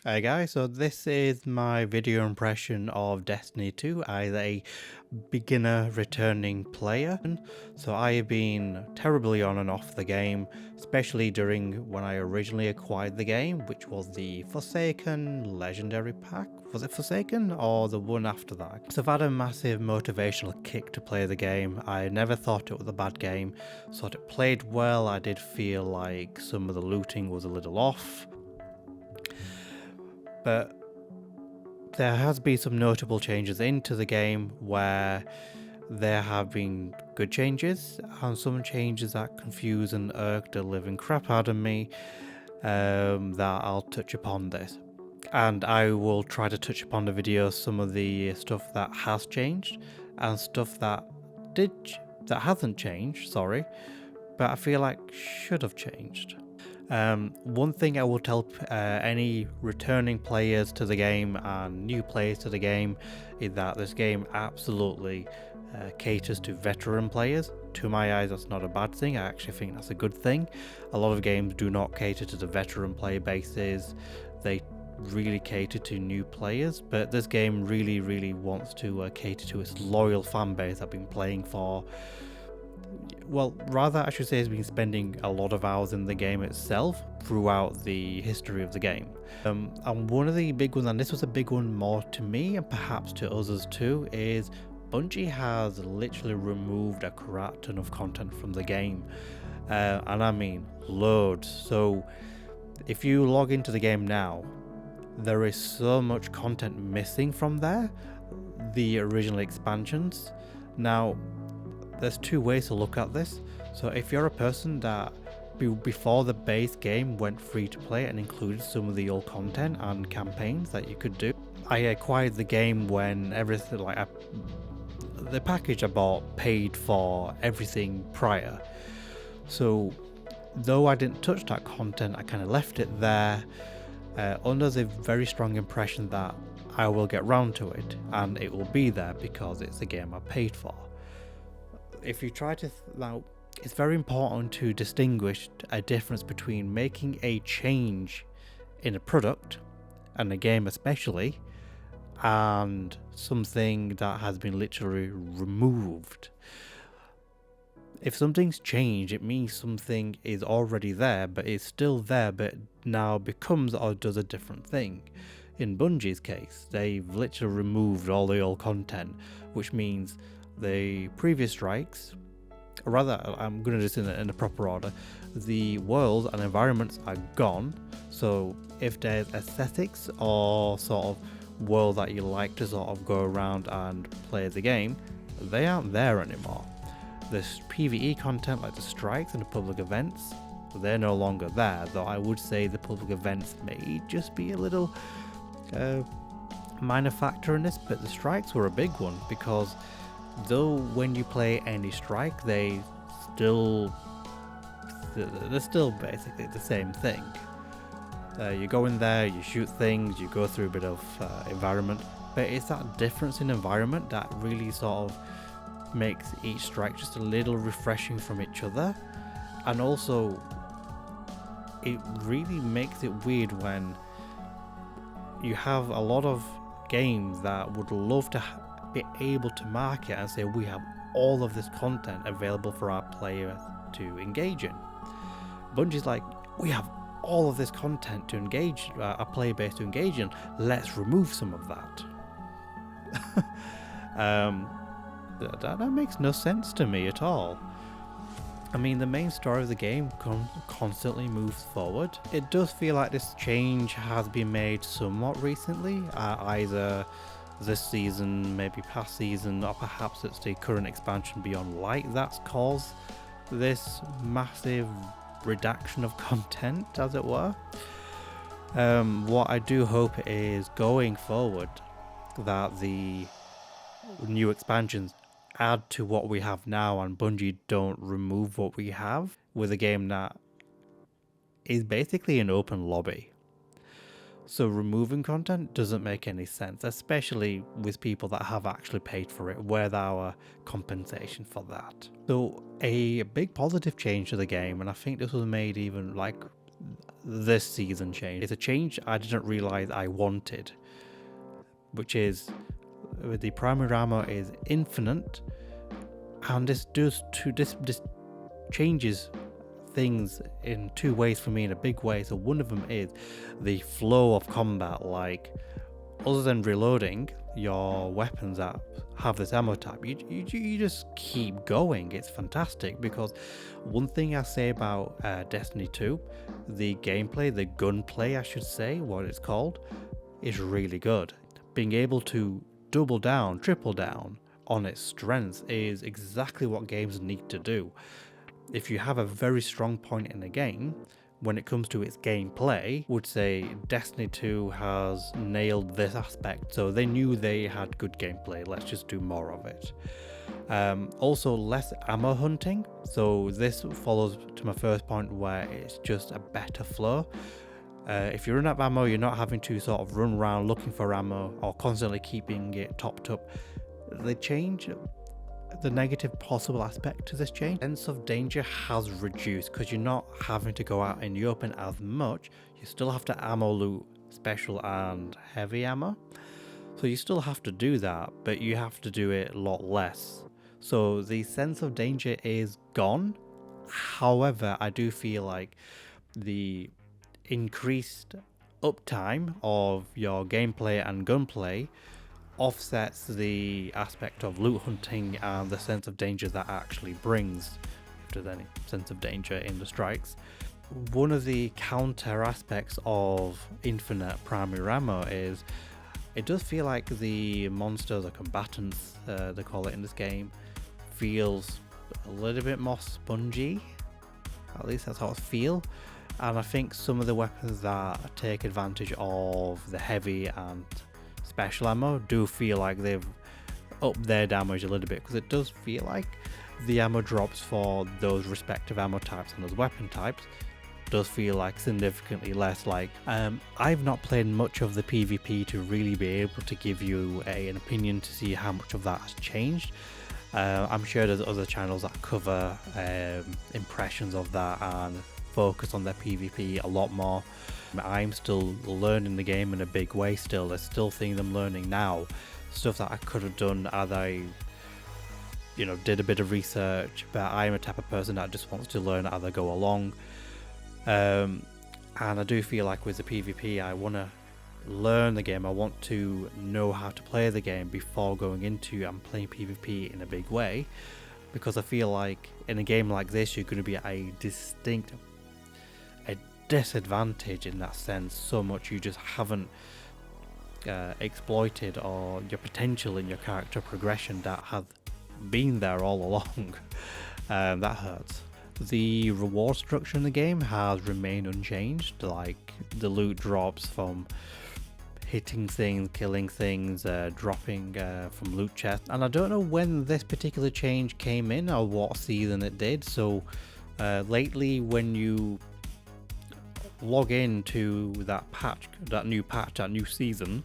Hey guys, so this is my video impression of Destiny 2 as a beginner returning player. So I have been terribly on and off the game, especially during when I originally acquired the game, which was the Forsaken Legendary Pack. Was it Forsaken or the one after that? So I've had a massive motivational kick to play the game. I never thought it was a bad game, thought it played well. I did feel like some of the looting was a little off, but there has been some notable changes into the game where there have been good changes and some changes that confuse and irk the living crap out of me, that I'll touch upon this. And I will try to touch upon the video some of the stuff that has changed and stuff that hasn't changed, sorry, but I feel like should have changed. One thing I will tell any returning players to the game and new players to the game is that this game absolutely caters to veteran players. To my eyes, that's not a bad thing. I actually think that's a good thing. A lot of games do not cater to the veteran player bases. They really cater to new players, but this game really wants to cater to its loyal fan base that have been playing for, well, rather I should say has been spending a lot of hours in the game itself throughout the history of the game. And one of the big ones, and this was a big one more to me and perhaps to others too, is Bungie has literally removed a crap ton of content from the game, and I mean loads. So if you log into the game now, there is so much content missing from there, the original expansions. Now, there's two ways to look at this. So if you're a person that before the base game went free to play and included some of the old content and campaigns that you could do, I acquired the game when everything the package I bought paid for everything prior. So though I didn't touch that content, I kind of left it there under the very strong impression that I will get round to it and it will be there because it's a game I paid for. If you try to now, it's very important to distinguish a difference between making a change in a product and a game especially, and something that has been literally removed. If something's changed, it means something is already there, but it's still there, but now becomes or does a different thing. In Bungie's case, they've literally removed all the old content, which means the previous strikes, or rather, I'm going to do this in a proper order, the worlds and environments are gone. So if there's aesthetics or sort of world that you like to sort of go around and play the game, they aren't there anymore. The PvE content like the strikes and the public events, they're no longer there, though I would say the public events may just be a little minor factor in this, but the strikes were a big one because though when you play any strike, they're still basically the same thing. You go in there, you shoot things, you go through a bit of environment, but it's that difference in environment that really sort of makes each strike just a little refreshing from each other. And also it really makes it weird when you have a lot of games that would love to be able to market and say we have all of this content available for our player to engage in. Bungie's like, we have all of this content to engage our player base to engage in, let's remove some of that. That makes no sense to me at all. I mean, the main story of the game constantly moves forward. It does feel like this change has been made somewhat recently, either this season, maybe past season, or perhaps it's the current expansion Beyond Light that's caused this massive reduction of content, as it were. What I do hope is going forward that the new expansions add to what we have now and Bungie don't remove what we have with a game that is basically an open lobby. So removing content doesn't make any sense, especially with people that have actually paid for it, with our compensation for that. So a big positive change to the game, and I think this was made even like this season change. It's a change I didn't realize I wanted, which is the primary ammo is infinite, and this changes things in two ways for me, in a big way. So one of them is the flow of combat. Like, other than reloading your weapons that have this ammo type, you just keep going. It's fantastic, because one thing I say about Destiny 2, the gameplay, the gunplay I should say, what it's called, is really good. Being able to double down, triple down on its strengths is exactly what games need to do. If you have a very strong point in the game, when it comes to its gameplay, would say Destiny 2 has nailed this aspect. So they knew they had good gameplay, let's just do more of it. Also, less ammo hunting. So this follows to my first point, where it's just a better flow. If you run out of ammo, you're not having to sort of run around looking for ammo or constantly keeping it topped up. They change the negative possible aspect to this change. Sense of danger has reduced, because you're not having to go out in the open as much. You still have to ammo loot special and heavy ammo, so you still have to do that, but you have to do it a lot less. So the sense of danger is gone. However, I do feel like the increased uptime of your gameplay and gunplay offsets the aspect of loot hunting and the sense of danger that actually brings, if there's any sense of danger in the strikes. One of the counter aspects of infinite primary ammo is it does feel like the monsters or combatants, they call it in this game, feels a little bit more spongy. At least that's how it feels. And I think some of the weapons that take advantage of the heavy and special ammo do feel like they've upped their damage a little bit, because it does feel like the ammo drops for those respective ammo types and those weapon types does feel like significantly less. Like, I've not played much of the PvP to really be able to give you an opinion to see how much of that has changed. I'm sure there's other channels that cover impressions of that and focus on their PvP a lot more. I'm still learning the game in a big way still. There's still things I'm learning now. Stuff that I could have done as I, did a bit of research, but I'm a type of person that just wants to learn as I go along. And I do feel like with the PvP, I want to learn the game. I want to know how to play the game before going into and playing PvP in a big way, because I feel like in a game like this, you're going to be at a disadvantage in that sense. So much you just haven't exploited, or your potential in your character progression that has been there all along. That hurts. The reward structure in the game has remained unchanged. Like, the loot drops from hitting things, killing things, dropping from loot chests. And I don't know when this particular change came in or what season it did. So lately, when you log into that new season,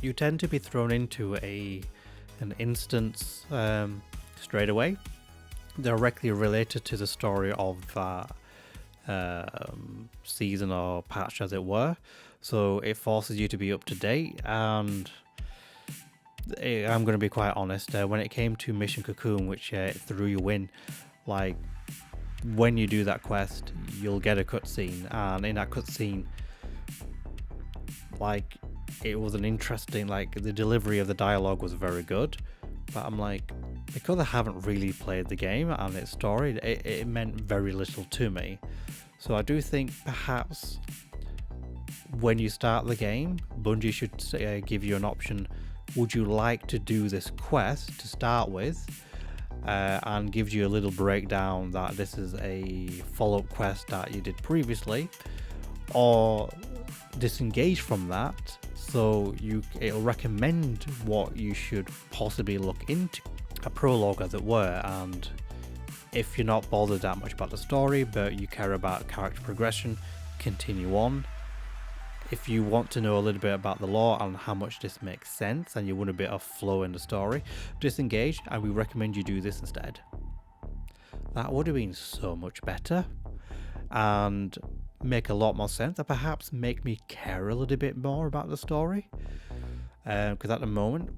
you tend to be thrown into an instance straight away, directly related to the story of that season or patch, as it were. So it forces you to be up to date. And I'm going to be quite honest, when it came to Mission Cocoon, which threw you in, like, when you do that quest, you'll get a cutscene, and in that cutscene, like, it was an interesting, like, the delivery of the dialogue was very good, but I'm like, because I haven't really played the game and its story, it meant very little to me. So I do think perhaps when you start the game, Bungie should give you an option. Would you like to do this quest to start with? And gives you a little breakdown that this is a follow-up quest that you did previously, or disengage from that, so it'll recommend what you should possibly look into, a prologue as it were. And if you're not bothered that much about the story but you care about character progression, continue on. If you want to know a little bit about the lore and how much this makes sense, and you want a bit of flow in the story, disengage, and we recommend you do this instead. That would have been so much better. And make a lot more sense, and perhaps make me care a little bit more about the story. Because at the moment,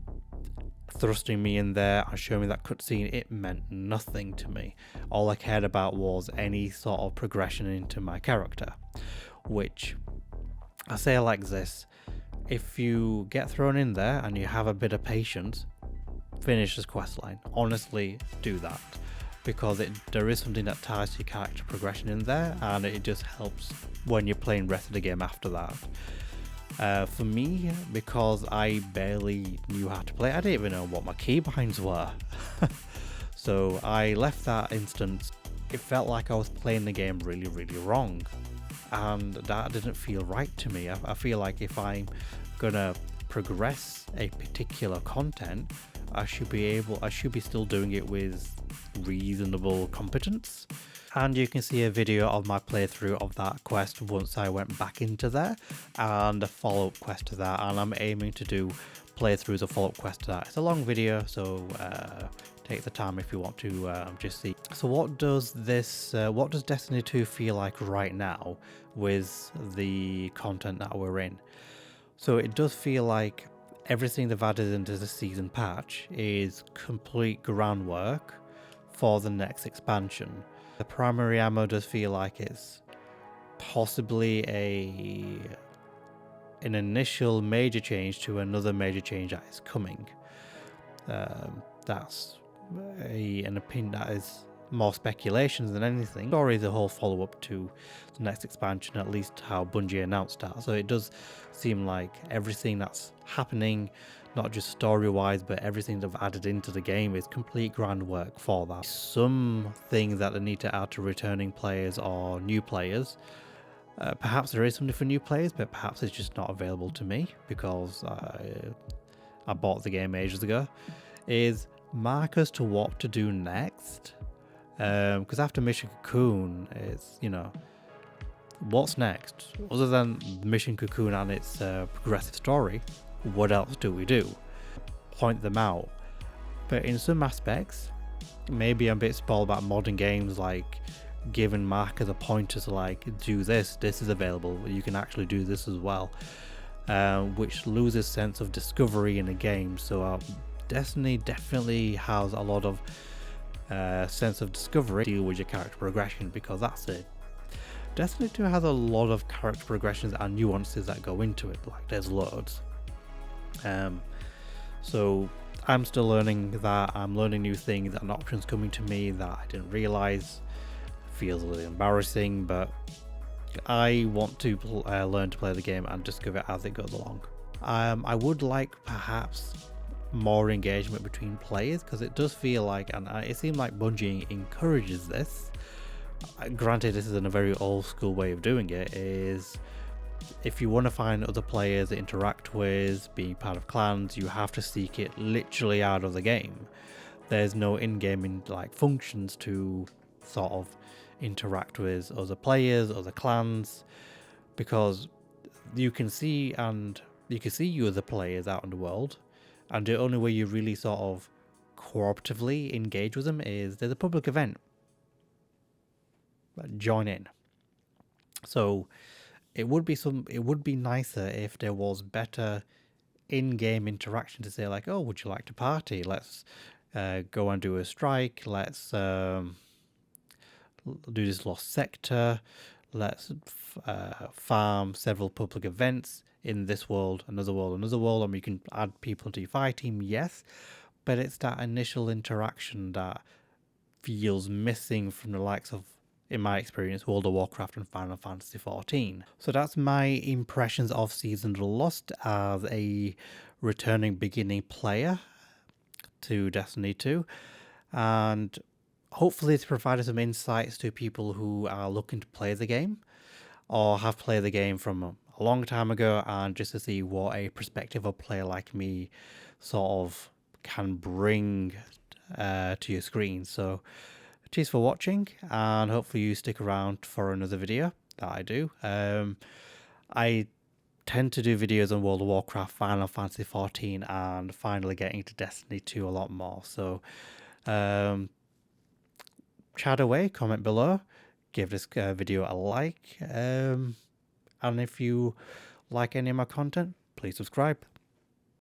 thrusting me in there and showing me that cutscene, it meant nothing to me. All I cared about was any sort of progression into my character, which I say like this: if you get thrown in there and you have a bit of patience, finish this questline. Honestly, do that, because there is something that ties to your character progression in there, and it just helps when you're playing rest of the game after that. For me, because I barely knew how to play, I didn't even know what my keybinds were. So I left that instance. It felt like I was playing the game really, really wrong, and that didn't feel right to me. I feel like if I'm gonna progress a particular content, I should be still doing it with reasonable competence. And you can see a video of my playthrough of that quest once I went back into there, and a follow-up quest to that, and I'm aiming to do playthroughs of follow-up quest to that. It's a long video, so take the time if you want to just see. So what does Destiny 2 feel like right now with the content that we're in? So it does feel like everything they've added into the season patch is complete groundwork for the next expansion. The primary ammo does feel like it's possibly an initial major change to another major change that is coming. That's an opinion that is more speculations than anything. The story is a whole follow-up to the next expansion, at least how Bungie announced that. So it does seem like everything that's happening, not just story-wise, but everything they've added into the game is complete groundwork for that. Some things that they need to add to returning players or new players. Perhaps there is something for new players, but perhaps it's just not available to me because I bought the game ages ago. Is markers to what to do next. Because after Mission Cocoon, it's, what's next? Other than Mission Cocoon and its progressive story, what else do we do? Point them out. But in some aspects, maybe I'm a bit spoiled about modern games, like giving markers a pointer to like, do this is available, you can actually do this as well, which loses sense of discovery in a game. So Destiny definitely has a lot of sense of discovery to deal with your character progression, because that's it. Destiny 2 has a lot of character progressions and nuances that go into it, like there's loads. So I'm still learning that. I'm learning new things and options coming to me that I didn't realize. Feels a little embarrassing, but I want to learn to play the game and discover it as it goes along. I would like perhaps more engagement between players, because it does feel like, and it seems like Bungie encourages this. Granted, this is in a very old school way of doing it, is if you want to find other players to interact with, being part of clans, you have to seek it literally out of the game. There's no in-game functions to sort of interact with other players, other clans, because you can see you other players out in the world, and the only way you really sort of cooperatively engage with them is there's a public event. Join in. So it would be nicer if there was better in-game interaction to say like, oh, would you like to party? Let's go and do a strike. Let's do this lost sector. Let's farm several public events in this world, another world, and you can add people to your fire team, yes, but it's that initial interaction that feels missing from the likes of, in my experience, World of Warcraft and Final Fantasy XIV. So that's my impressions of Season of the Lost as a returning beginning player to Destiny 2, and hopefully it's provided some insights to people who are looking to play the game or have played the game from a long time ago, and just to see what a perspective of player like me sort of can bring to your screen. So cheers for watching, and hopefully you stick around for another video that I do. I tend to do videos on World of Warcraft, Final Fantasy XIV, and finally getting to Destiny 2 a lot more. So chat away, comment below, give this video a like. And if you like any of my content, please subscribe.